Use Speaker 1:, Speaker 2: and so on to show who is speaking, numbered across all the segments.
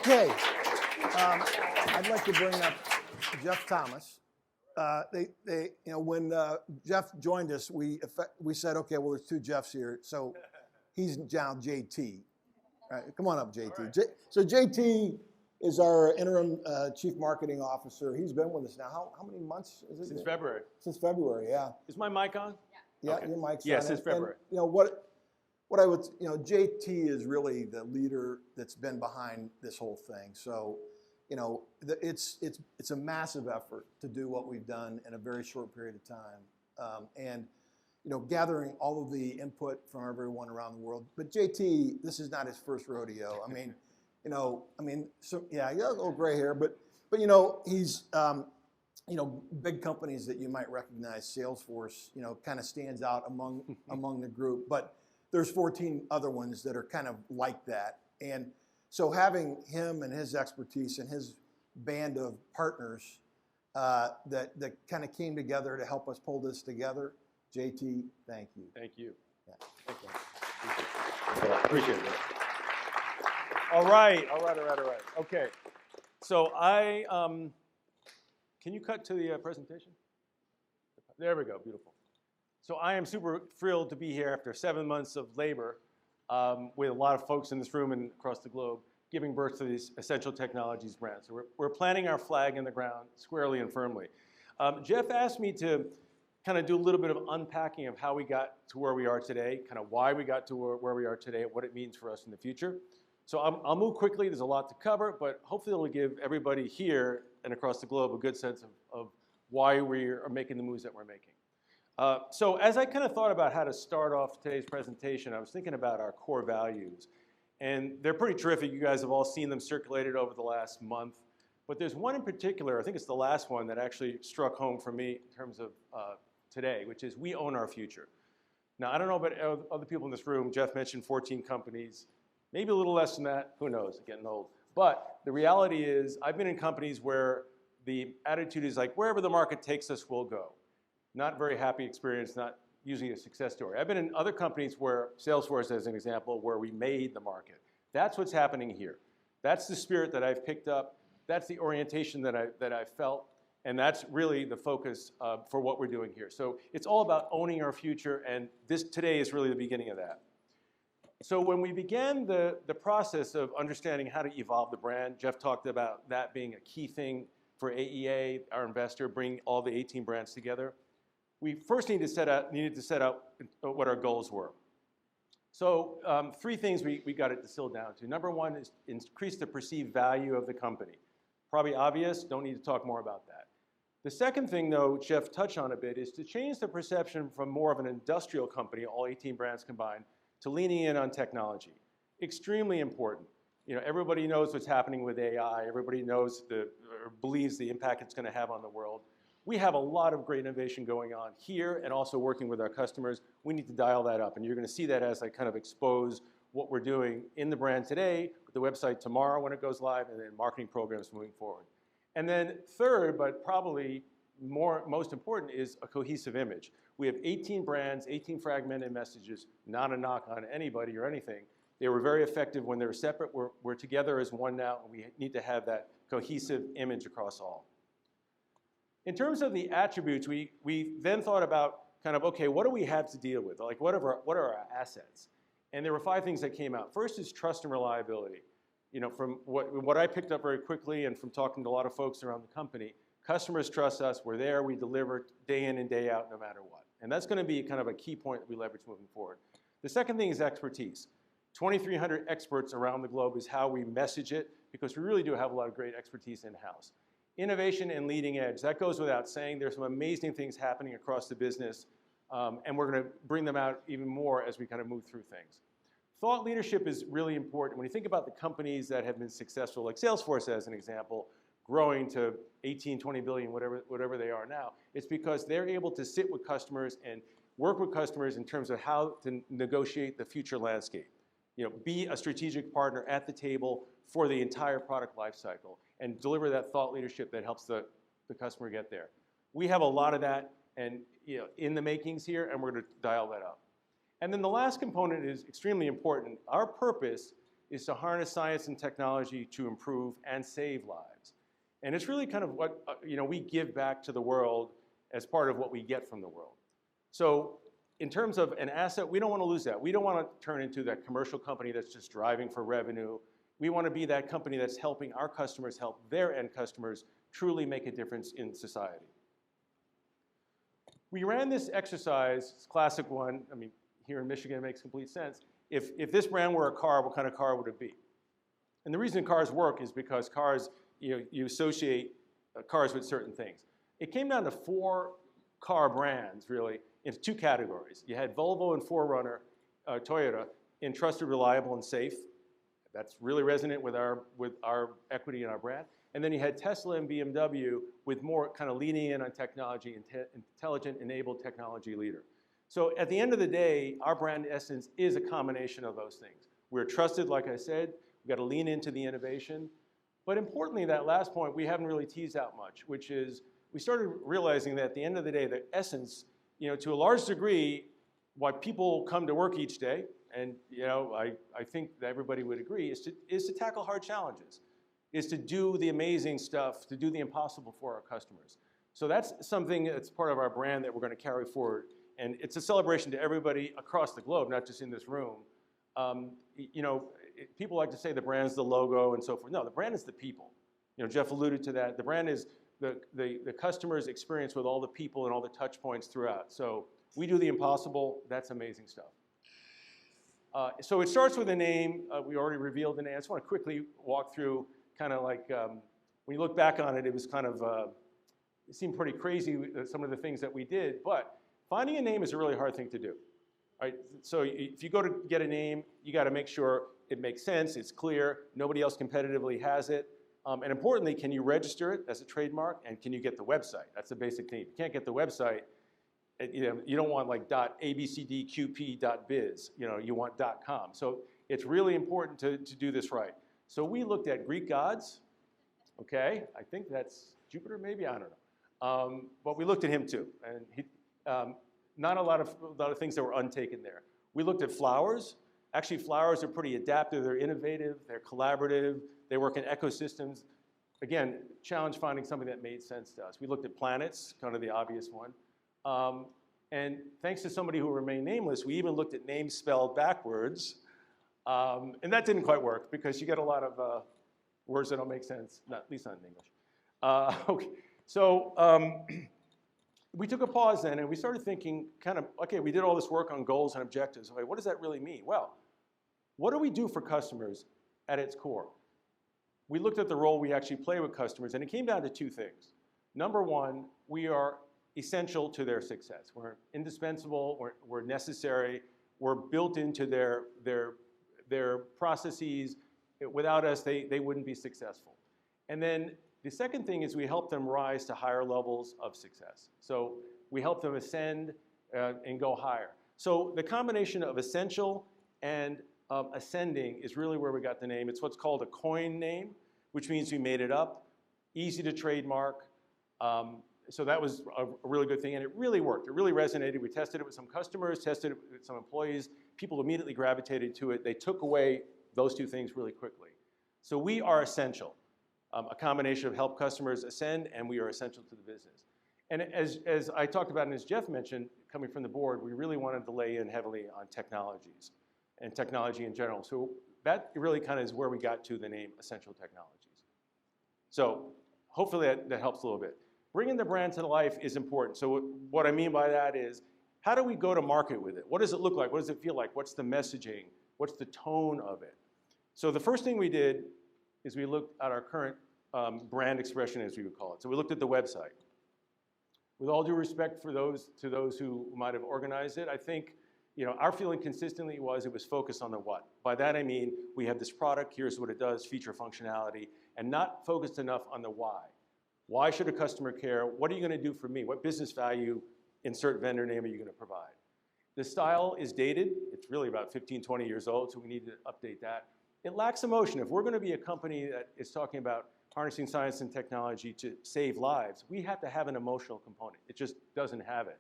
Speaker 1: Okay, I'd like to bring up Jeff Thomas. When Jeff joined us, we said, okay, well, there's two Jeffs here, so he's now JT. All right, come on up, JT. Right. So JT is our interim chief marketing officer. He's been with us now. How many months is it?
Speaker 2: Since February.
Speaker 1: Since February, yeah.
Speaker 2: Is my mic on?
Speaker 1: Yeah,
Speaker 2: okay.
Speaker 1: Your mic's
Speaker 2: on.
Speaker 1: Yeah,
Speaker 2: since February.
Speaker 1: And, what I would, JT is really the leader that's been behind this whole thing. So, it's a massive effort to do what we've done in a very short period of time, and gathering all of the input from everyone around the world. But JT, this is not his first rodeo. I mean, so yeah, he has a little gray hair, but he's big companies that you might recognize. Salesforce, kind of stands out among the group, but there's 14 other ones that are kind of like that. And so having him and his expertise and his band of partners that kind of came together to help us pull this together, JT, thank you.
Speaker 2: Thank you.
Speaker 1: Yeah.
Speaker 2: Thank you. Appreciate it. All right. Okay. So can you cut to the presentation? There we go. Beautiful. So I am super thrilled to be here after 7 months of labor with a lot of folks in this room and across the globe giving birth to these Ascential Technologies brand. So we're planting our flag in the ground squarely and firmly. Jeff asked me to kind of do a little bit of unpacking of how we got to where we are today, kind of why we got to where we are today, and what it means for us in the future. So I'll move quickly. There's a lot to cover, but hopefully it'll give everybody here and across the globe a good sense of why we are making the moves that we're making. So as I kind of thought about how to start off today's presentation, I was thinking about our core values. And they're pretty terrific. You guys have all seen them circulated over the last month. But there's one in particular, I think it's the last one, that actually struck home for me in terms of today, which is we own our future. Now, I don't know about other people in this room. Jeff mentioned 14 companies. Maybe a little less than that. Who knows? Getting old. But the reality is I've been in companies where the attitude is like, wherever the market takes us, we'll go. Not very happy experience, not usually a success story. I've been in other companies where, Salesforce as an example, where we made the market. That's what's happening here. That's the spirit that I've picked up. That's the orientation that I felt. And that's really the focus for what we're doing here. So it's all about owning our future, and this today is really the beginning of that. So when we began the process of understanding how to evolve the brand, Jeff talked about that being a key thing for AEA, our investor, bring all the 18 brands together. We first needed to set out what our goals were. So 3 things we got it distilled down to. Number one is increase the perceived value of the company. Probably obvious, don't need to talk more about that. The second thing, though, Jeff touched on a bit, is to change the perception from more of an industrial company, all 18 brands combined, to leaning in on technology. Extremely important. Everybody knows what's happening with AI. Everybody knows or believes the impact it's going to have on the world. We have a lot of great innovation going on here and also working with our customers. We need to dial that up, and you're going to see that as I kind of expose what we're doing in the brand today, with the website tomorrow when it goes live, and then marketing programs moving forward. And then third, but probably most important, is a cohesive image. We have 18 brands, 18 fragmented messages, not a knock on anybody or anything. They were very effective when they were separate. We're together as one now, and we need to have that cohesive image across all. In terms of the attributes, we then thought about kind of, okay, what do we have to deal with? Like, what are our assets? And there were 5 things that came out. First is trust and reliability. From what I picked up very quickly and from talking to a lot of folks around the company, customers trust us. We're there. We deliver day in and day out no matter what. And that's going to be kind of a key point that we leverage moving forward. The second thing is expertise. 2,300 experts around the globe is how we message it, because we really do have a lot of great expertise in-house. Innovation and leading edge, that goes without saying. There's some amazing things happening across the business, and we're going to bring them out even more as we kind of move through things. Thought leadership is really important. When you think about the companies that have been successful, like Salesforce as an example, growing to 18, 20 billion, whatever they are now, it's because they're able to sit with customers and work with customers in terms of how to negotiate the future landscape. Be a strategic partner at the table for the entire product lifecycle and deliver that thought leadership that helps the customer get there. We have a lot of that and in the makings here, and we're going to dial that up. And then the last component is extremely important. Our purpose is to harness science and technology to improve and save lives. And it's really kind of what we give back to the world as part of what we get from the world. So in terms of an asset, we don't want to lose that. We don't want to turn into that commercial company that's just driving for revenue. We want to be that company that's helping our customers help their end customers truly make a difference in society. We ran this exercise, it's a classic one. I mean, here in Michigan, it makes complete sense. If this brand were a car, what kind of car would it be? And the reason cars work is because cars, you associate cars with certain things. It came down to 4 car brands, really, into 2 categories. You had Volvo and 4Runner, Toyota, in trusted, reliable, and safe. That's really resonant with our equity and our brand. And then you had Tesla and BMW with more kind of leaning in on technology, intelligent, enabled technology leader. So at the end of the day, our brand essence is a combination of those things. We're trusted, like I said. We've got to lean into the innovation. But importantly, that last point we haven't really teased out much, which is we started realizing that at the end of the day, the essence, to a large degree, why people come to work each day, and I think that everybody would agree, is to tackle hard challenges, is to do the amazing stuff, to do the impossible for our customers. So that's something that's part of our brand that we're going to carry forward. And it's a celebration to everybody across the globe, not just in this room. People like to say the brand's the logo and so forth. No, the brand is the people. Jeff alluded to that. The brand is the customer's experience with all the people and all the touch points throughout. So we do the impossible. That's amazing stuff. So it starts with a name. We already revealed the name. I just want to quickly walk through kind of like, when you look back on it, it was kind of, it seemed pretty crazy, some of the things that we did. But finding a name is a really hard thing to do. Right? So if you go to get a name, you got to make sure it makes sense, it's clear, nobody else competitively has it. And importantly, can you register it as a trademark, and can you get the website? That's the basic thing. If you can't get the website, you don't want like .abcdqp.biz, you want .com. So it's really important to do this right. So we looked at Greek gods, okay? I think that's Jupiter maybe, I don't know. But we looked at him too, and not a lot of things that were untaken there. We looked at flowers. Actually, flowers are pretty adaptive, they're innovative, they're collaborative, they work in ecosystems. Again, challenge finding something that made sense to us. We looked at planets, kind of the obvious one. And thanks to somebody who remained nameless, we even looked at names spelled backwards. And that didn't quite work because you get a lot of words that don't make sense, at least not in English. Okay. So we took a pause then and we started thinking okay, we did all this work on goals and objectives. Okay, what does that really mean? Well, what do we do for customers at its core? We looked at the role we actually play with customers, and it came down to 2 things. Number one, we are essential to their success. We're indispensable, we're necessary, we're built into their processes. Without us, they wouldn't be successful. And then the second thing is we help them rise to higher levels of success. So we help them ascend and go higher. So the combination of essential and ascending is really where we got the name. It's what's called a coin name, which means we made it up, easy to trademark. So that was a really good thing, and it really worked. It really resonated. We tested it with some customers, tested it with some employees. People immediately gravitated to it. They took away those 2 things really quickly. So we are essential, a combination of help customers ascend, and we are essential to the business. And as I talked about and as Jeff mentioned, coming from the board, we really wanted to lay in heavily on technologies and technology in general. So that really kind of is where we got to the name Ascential Technologies. So hopefully that helps a little bit. Bringing the brand to life is important. So what I mean by that is, how do we go to market with it? What does it look like? What does it feel like? What's the messaging? What's the tone of it? So the first thing we did is we looked at our current brand expression, as we would call it. So we looked at the website. With all due respect to those who might have organized it, I think our feeling consistently was it was focused on the what. By that I mean we have this product, here's what it does, feature functionality, and not focused enough on the why. Why should a customer care? What are you going to do for me? What business value, insert vendor name, are you going to provide? The style is dated. It's really about 15, 20 years old, so we need to update that. It lacks emotion. If we're going to be a company that is talking about harnessing science and technology to save lives, we have to have an emotional component. It just doesn't have it.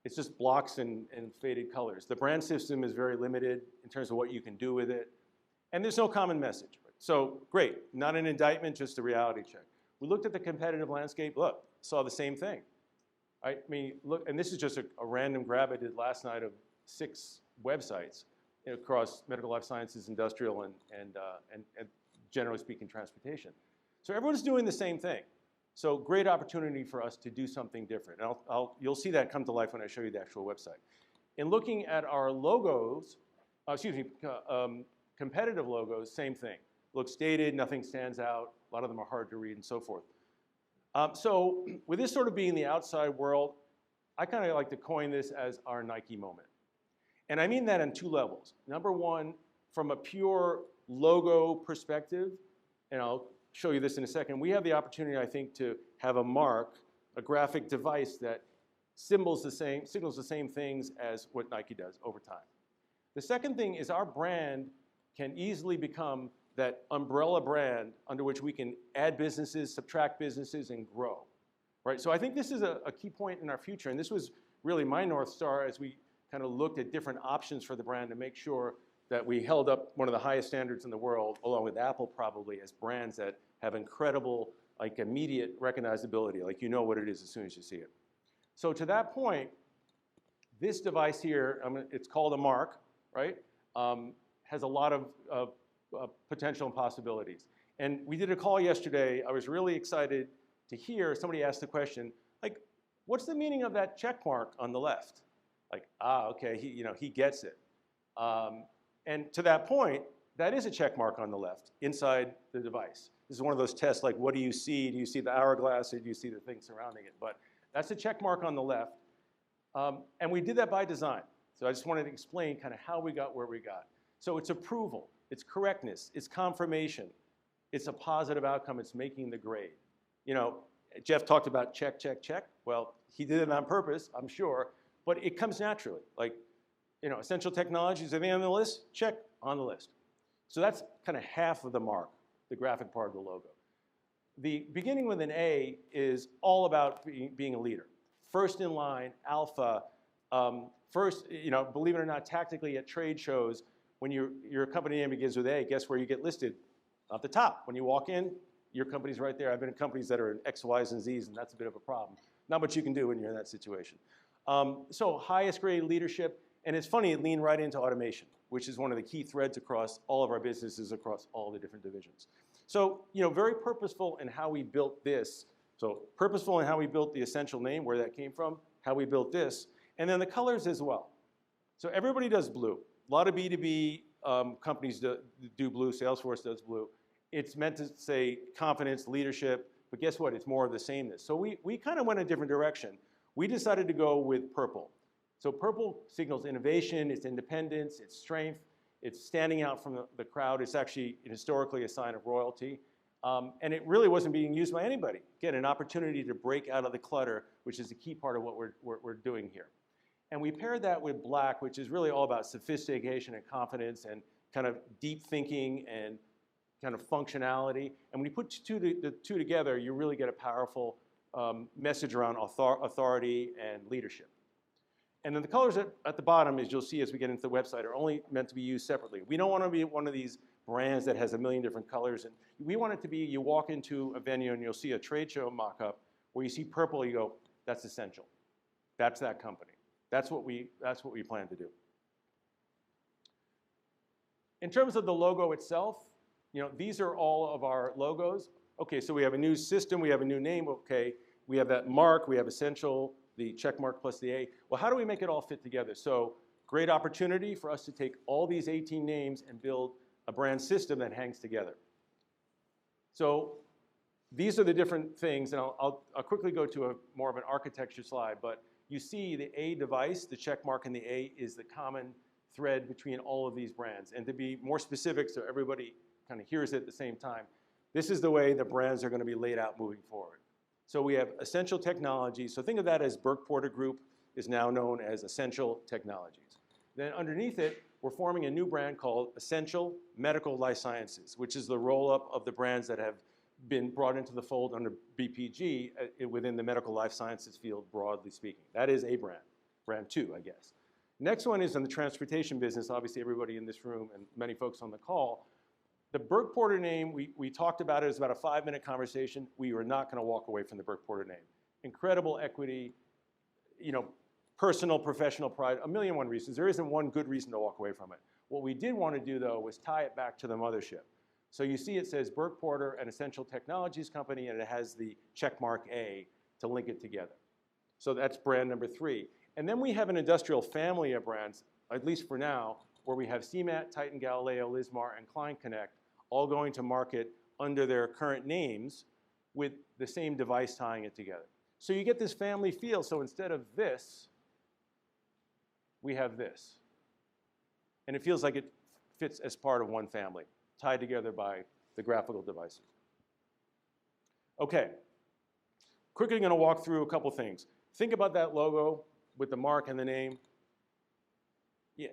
Speaker 2: It's just blocks and faded colors. The brand system is very limited in terms of what you can do with it. And there's no common message. So great, not an indictment, just a reality check. We looked at the competitive landscape, look, saw the same thing. I mean, look, and this is just a random grab I did last night of 6 websites across medical life sciences, industrial, and generally speaking, transportation. So everyone's doing the same thing. So great opportunity for us to do something different. And you'll see that come to life when I show you the actual website. In looking at our logos, competitive logos, same thing. Looks dated, nothing stands out. A lot of them are hard to read and so forth. So with this sort of being the outside world, I kind of like to coin this as our Nike moment. And I mean that on 2 levels. Number one, from a pure logo perspective, and I'll show you this in a second, we have the opportunity, I think, to have a mark, a graphic device that signals the same things as what Nike does over time. The second thing is our brand can easily become that umbrella brand under which we can add businesses, subtract businesses, and grow, right? So I think this is a key point in our future, and this was really my North Star as we kind of looked at different options for the brand to make sure that we held up one of the highest standards in the world, along with Apple probably, as brands that have incredible, like immediate recognizability, like you know what it is as soon as you see it. So to that point, this device here, it's called a mark, right? Has a lot of potential and possibilities. And we did a call yesterday. I was really excited to hear somebody ask the question, like, what's the meaning of that check mark on the left? Like, okay, he gets it. And to that point, that is a check mark on the left inside the device. This is one of those tests, like, what do you see? Do you see the hourglass or do you see the thing surrounding it? But that's a check mark on the left. And we did that by design. So I just wanted to explain kind of how we got where we got. So it's approval, it's correctness, it's confirmation, it's a positive outcome, it's making the grade. You know, Jeff talked about check, check, check. Well, he did it on purpose, I'm sure, but it comes naturally. Like, you know, Ascential Technologies, anything on the list? Check, on the list. So that's kind of half of the mark, the graphic part of the logo. The beginning with an A is all about being a leader. First in line, alpha, first, you know, believe it or not, tactically at trade shows, when your company name begins with A, guess where you get listed? At the top. When you walk in, your company's right there. I've been in companies that are in X, Y's, and Z's, and that's a bit of a problem. Not much you can do when you're in that situation. So highest grade leadership, and it's funny, it leaned right into automation, which is one of the key threads across all of our businesses, across all the different divisions. So, you know, very purposeful in how we built this. So purposeful in how we built the Ascential name, where that came from, how we built this, and then the colors as well. So everybody does blue. A lot of B2B companies do blue, Salesforce does blue. It's meant to say confidence, leadership, but guess what? It's more of the sameness. So we kind of went a different direction. We decided to go with purple. So purple signals innovation, it's independence, it's strength, it's standing out from the crowd. It's actually historically a sign of royalty. And it really wasn't being used by anybody. Again, an opportunity to break out of the clutter, which is a key part of what we're doing here. And we paired that with black, which is really all about sophistication and confidence and kind of deep thinking and kind of functionality. And when you put the two together, you really get a powerful message around authority and leadership. And then the colors at the bottom, as you'll see as we get into the website, are only meant to be used separately. We don't want to be one of these brands that has a million different colors. And we want it to be, you walk into a venue and you'll see a trade show mock-up where you see purple, you go, that's Ascential. That's that company. That's what we plan to do. In terms of the logo itself, you know, these are all of our logos. Okay, so we have a new system, we have a new name, okay. We have that mark, we have Ascential, the check mark plus the A. Well, how do we make it all fit together? So great opportunity for us to take all these 18 names and build a brand system that hangs together. So these are the different things, and I'll quickly go to more of an architecture slide, but you see the A device, the check mark and the A is the common thread between all of these brands. And to be more specific so everybody kind of hears it at the same time, this is the way the brands are going to be laid out moving forward. So we have Ascential Technologies. So think of that as Burke Porter Group is now known as Ascential Technologies. Then underneath it, we're forming a new brand called Ascential Medical Life Sciences, which is the roll-up of the brands that have been brought into the fold under BPG within the medical life sciences field, broadly speaking. That is a brand, brand 2, I guess. Next one is in the transportation business. Obviously, everybody in this room and many folks on the call The Burke Porter name, we talked about it. It was about a 5-minute conversation. We were not going to walk away from the Burke Porter name. Incredible equity, you know, personal, professional pride, a million and one reasons. There isn't one good reason to walk away from it. What we did want to do, though, was tie it back to the mothership. So you see it says Burke Porter, an Ascential Technologies company, and it has the checkmark A to link it together. So that's brand number 3. And then we have an industrial family of brands, at least for now, where we have CMAT, Titan, Galileo, Lismar, and Klein Connect all going to market under their current names with the same device tying it together. So you get this family feel. So instead of this, we have this. And it feels like it fits as part of one family, tied together by the graphical devices. Okay, quickly going to walk through a couple things. Think about that logo with the mark and the name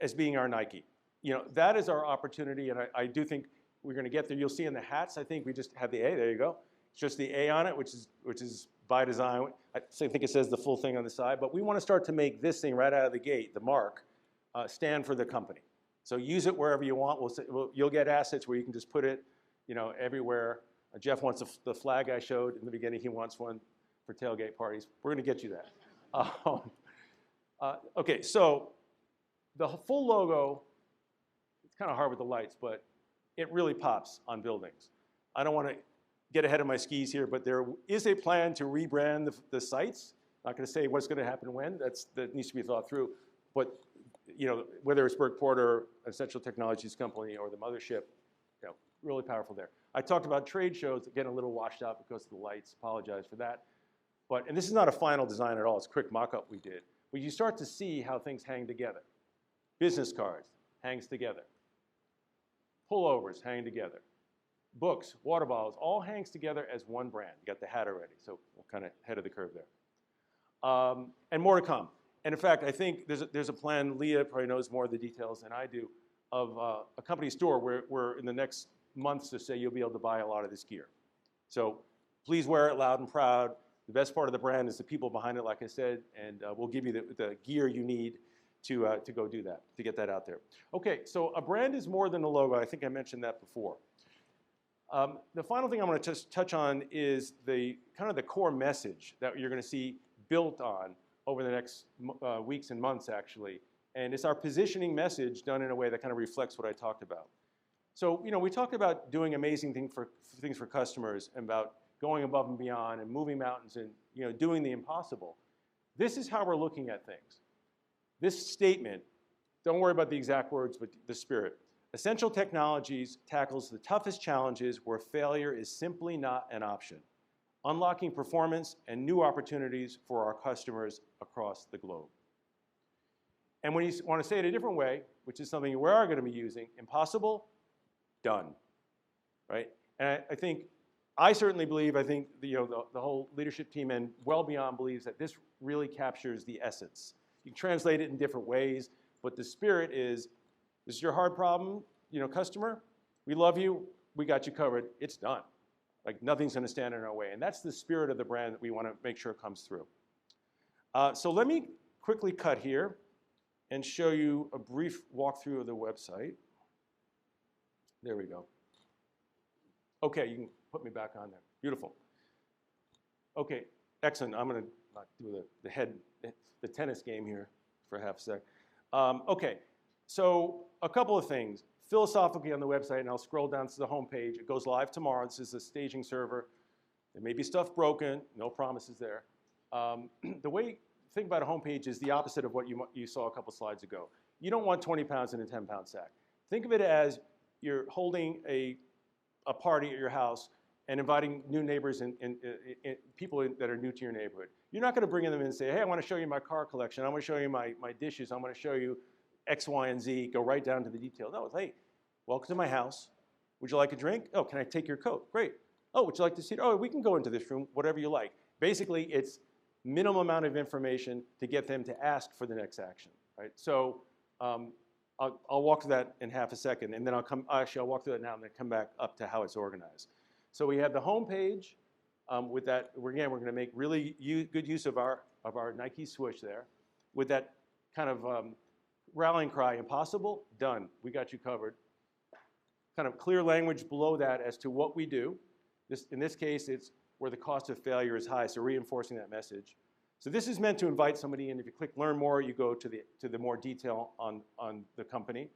Speaker 2: as being our Nike. You know, that is our opportunity, and I do think we're going to get there. You'll see in the hats, I think we just have the A. There you go. It's just the A on it, which is by design. I think it says the full thing on the side, but we want to start to make this thing right out of the gate, the mark, stand for the company. So use it wherever you want. You'll get assets where you can just put it, you know, everywhere. Jeff wants the flag I showed in the beginning. He wants one for tailgate parties. We're going to get you that. Okay, so the full logo, it's kind of hard with the lights, but it really pops on buildings. I don't want to get ahead of my skis here, but there is a plan to rebrand the sites. Not going to say what's going to happen when. That needs to be thought through. But you know, whether it's Burke Porter, Ascential Technologies company, or the mothership, you know, really powerful there. I talked about trade shows, getting a little washed out because of the lights. Apologize for that. And this is not a final design at all. It's a quick mock-up we did. But you start to see how things hang together. Business cards hangs together. Pullovers hang together. Books, water bottles, all hangs together as one brand. You got the hat already, so we're kind of ahead of the curve there. And more to come. And in fact, I think there's a plan, Leah probably knows more of the details than I do, of a company store where in the next months to say you'll be able to buy a lot of this gear. So please wear it loud and proud. The best part of the brand is the people behind it, like I said, and we'll give you the gear you need to go do that, to get that out there. Okay, so a brand is more than a logo. I think I mentioned that before. The final thing I'm going to just touch on is the kind of the core message that you're going to see built on over the next weeks and months, actually. And it's our positioning message done in a way that kind of reflects what I talked about. So, you know, we talk about doing amazing things for customers and about going above and beyond and moving mountains and, you know, doing the impossible. This is how we're looking at things. This statement, don't worry about the exact words, but the spirit. Ascential Technologies tackles the toughest challenges where failure is simply not an option, unlocking performance and new opportunities for our customers across the globe. And when you want to say it a different way, which is something we are going to be using, impossible, done, right? And I certainly believe, I think the whole leadership team and well beyond believes that this really captures the essence. You can translate it in different ways, but the spirit is, this is your hard problem, you know, customer, we love you, we got you covered, it's done. Like nothing's going to stand in our way. And that's the spirit of the brand that we want to make sure comes through. So let me quickly cut here and show you a brief walkthrough of the website. There we go. Okay, you can put me back on there. Beautiful. Okay, excellent. I'm going to do the tennis game here for half a sec. Okay, so a couple of things. Philosophically on the website, and I'll scroll down to the home page. It goes live tomorrow. This is a staging server. There may be stuff broken. No promises there. The way you think about a home page is the opposite of what you saw a couple slides ago. You don't want 20 pounds in a 10-pound sack. Think of it as you're holding a party at your house and inviting new neighbors and people that are new to your neighborhood. You're not going to bring them in and say, hey, I want to show you my car collection. I want to show you my dishes. I want to show you X, Y, and Z. Go right down to the detail. No, it's, hey, welcome to my house. Would you like a drink? Oh, can I take your coat? Great. Oh, would you like to see it? Oh, we can go into this room, whatever you like. Basically, it's minimum amount of information to get them to ask for the next action, right? So I'll walk through that in half a second, and then I'll walk through that now and then come back up to how it's organized. So we have the home page. With that, again, we're going to make really good use of our Nike swoosh there. With that kind of rallying cry, impossible, done. We got you covered. kind of clear language below that as to what we do. In this case, it's where the cost of failure is high, so reinforcing that message. So this is meant to invite somebody in. If you click Learn More, you go to the more detail on the company.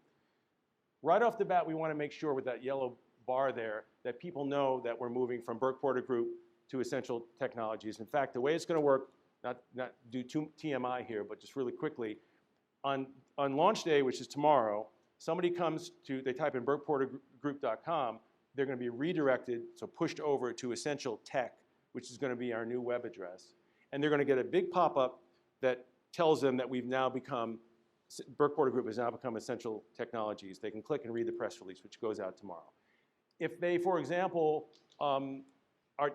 Speaker 2: Right off the bat, we want to make sure with that yellow bar there that people know that we're moving from Burke Porter Group to Ascential Technologies. In fact, the way it's going to work, not do too TMI here, but just really quickly, on launch day, which is tomorrow, somebody comes to, they type in burkeportergroup.com, they're going to be redirected, so pushed over to Ascential Tech, which is going to be our new web address. And they're going to get a big pop-up that tells them that we've now become, Burke Porter Group has now become Ascential Technologies. They can click and read the press release, which goes out tomorrow. If they, for example,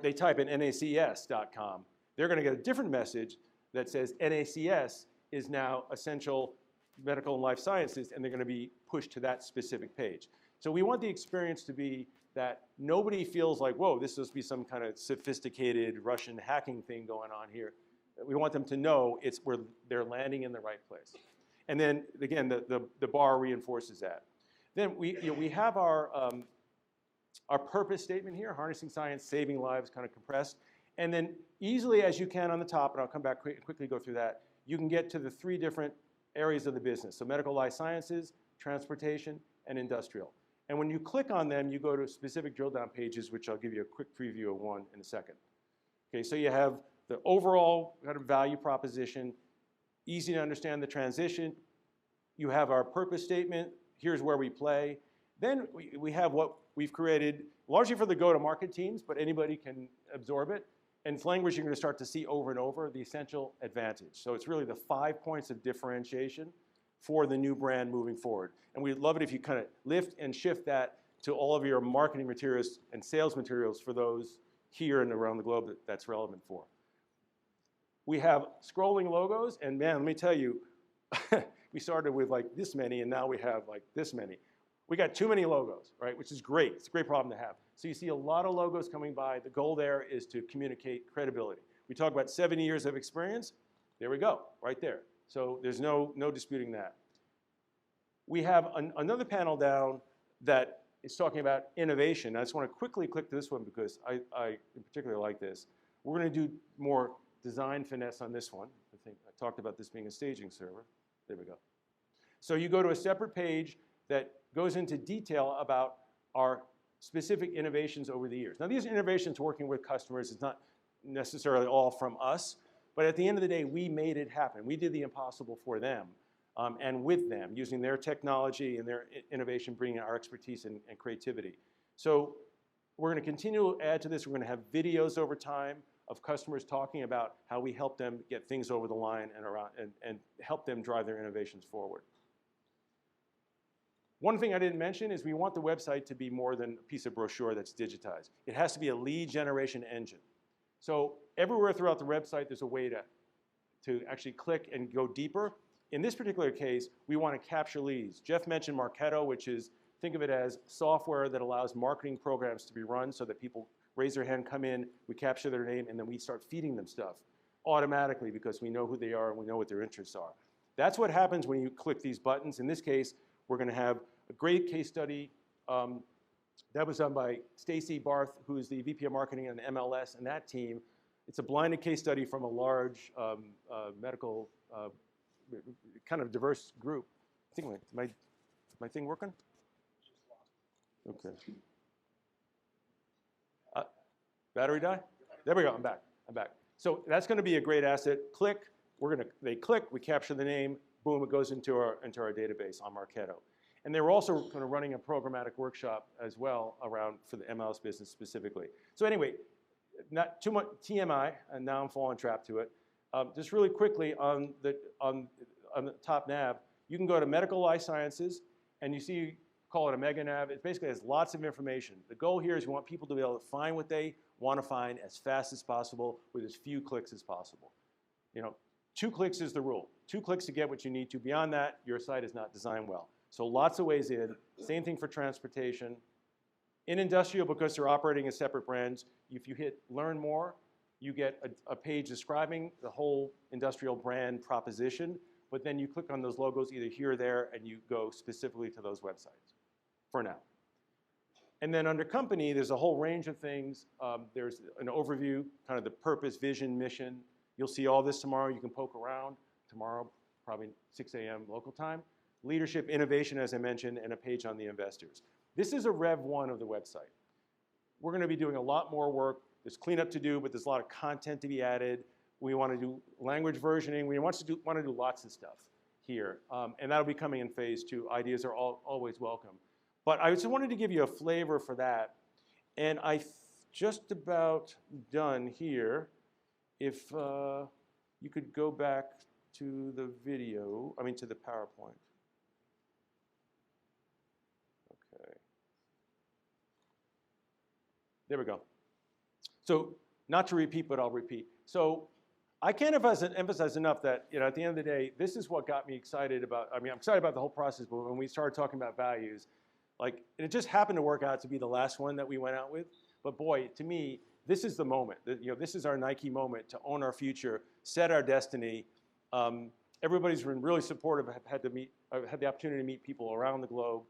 Speaker 2: they type in nacs.com, they're going to get a different message that says NACS is now Ascential Medical and Life Sciences, and they're going to be pushed to that specific page. So we want the experience to be that nobody feels like, whoa, this must be some kind of sophisticated Russian hacking thing going on here. We want them to know it's where they're landing in the right place. And then, again, the bar reinforces that. Then we have our purpose statement here, harnessing science, saving lives, kind of compressed. And then easily as you can on the top, and I'll come back quickly go through that, you can get to the 3 different areas of the business. So medical life sciences, transportation, and industrial. And when you click on them, you go to specific drill down pages, which I'll give you a quick preview of one in a second. Okay, so you have the overall kind of value proposition, easy to understand the transition. You have our purpose statement. Here's where we play. Then we have what we've created largely for the go-to-market teams, but anybody can absorb it. And it's language you're going to start to see over and over, the essential advantage. So it's really the 5 points of differentiation for the new brand moving forward. And we'd love it if you kind of lift and shift that to all of your marketing materials and sales materials for those here and around the globe that's relevant for. We have scrolling logos, and man, let me tell you, we started with like this many, and now we have like this many. We got too many logos, right, which is great. It's a great problem to have. So you see a lot of logos coming by. The goal there is to communicate credibility. We talk about 70 years of experience. There we go, right there. So there's no disputing that. We have another panel down that is talking about innovation. I just want to quickly click to this one because I in particular like this. We're going to do more design finesse on this one. I think I talked about this being a staging server. There we go. So you go to a separate page that goes into detail about our specific innovations over the years. Now, these innovations working with customers is not necessarily all from us, but at the end of the day, we made it happen. We did the impossible for them and with them, using their technology and their innovation, bringing our expertise and creativity. So we're going to continue to add to this. We're going to have videos over time of customers talking about how we help them get things over the line and help them drive their innovations forward. One thing I didn't mention is we want the website to be more than a piece of brochure that's digitized. It has to be a lead generation engine. So everywhere throughout the website, there's a way to actually click and go deeper. In this particular case, we want to capture leads. Jeff mentioned Marketo, which is, think of it as software that allows marketing programs to be run so that people raise their hand, come in, we capture their name, and then we start feeding them stuff automatically because we know who they are and we know what their interests are. That's what happens when you click these buttons. In this case, we're going to have a great case study that was done by Stacy Barth, who's the VP of Marketing on MLS and that team. It's a blinded case study from a large medical, kind of diverse group. I think my thing working? Okay. Battery die? There we go. I'm back. So that's going to be a great asset. Click. They click. We capture the name. Boom, it goes into our database on Marketo. And they were also kind of running a programmatic workshop as well for the MLS business specifically. So anyway, not too much TMI, and now I'm falling trap to it. Just really quickly on the top nav, you can go to Medical Life Sciences, and you see, call it a mega nav. It basically has lots of information. The goal here is we want people to be able to find what they want to find as fast as possible with as few clicks as possible. 2 clicks is the rule. 2 clicks to get what you need to. Beyond that, your site is not designed well. So lots of ways in. Same thing for transportation. In industrial, because they're operating as separate brands, if you hit Learn More, you get a page describing the whole industrial brand proposition, but then you click on those logos either here or there, and you go specifically to those websites for now. And then under company, there's a whole range of things. There's an overview, kind of the purpose, vision, mission. You'll see all this tomorrow. You can poke around tomorrow, probably 6 a.m. local time. Leadership, innovation, as I mentioned, and a page on the investors. This is a Rev 1 of the website. We're going to be doing a lot more work. There's cleanup to do, but there's a lot of content to be added. We want to do language versioning. We want to do lots of stuff here. And that'll be coming in phase 2. Ideas are always welcome. But I just wanted to give you a flavor for that. And just about done here. If you could go back to the video, to the PowerPoint. Okay. There we go. So not to repeat, but I'll repeat. So I can't emphasize enough that at the end of the day, this is what got me excited about. I'm excited about the whole process, but when we started talking about values, and it just happened to work out to be the last one that we went out with. But boy, to me, this is the moment. This is our Nike moment to own our future, set our destiny. Everybody's been really supportive. I've had the opportunity to meet people around the globe.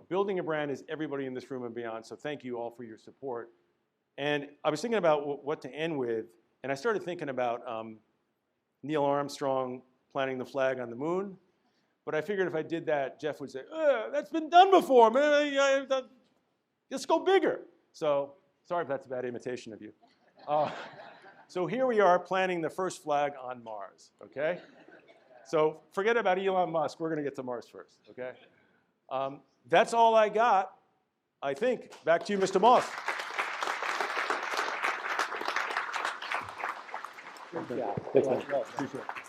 Speaker 2: Building a brand is everybody in this room and beyond. So thank you all for your support. And I was thinking about what to end with, and I started thinking about Neil Armstrong planting the flag on the moon. But I figured if I did that, Jeff would say, that's been done before, man. Let's go bigger. So sorry if that's a bad imitation of you. So here we are planting the first flag on Mars, okay? So forget about Elon Musk. We're going to get to Mars first, okay? That's all I got, I think. Back to you, Mr. Moss.
Speaker 3: Good job. Thanks, man. Appreciate it.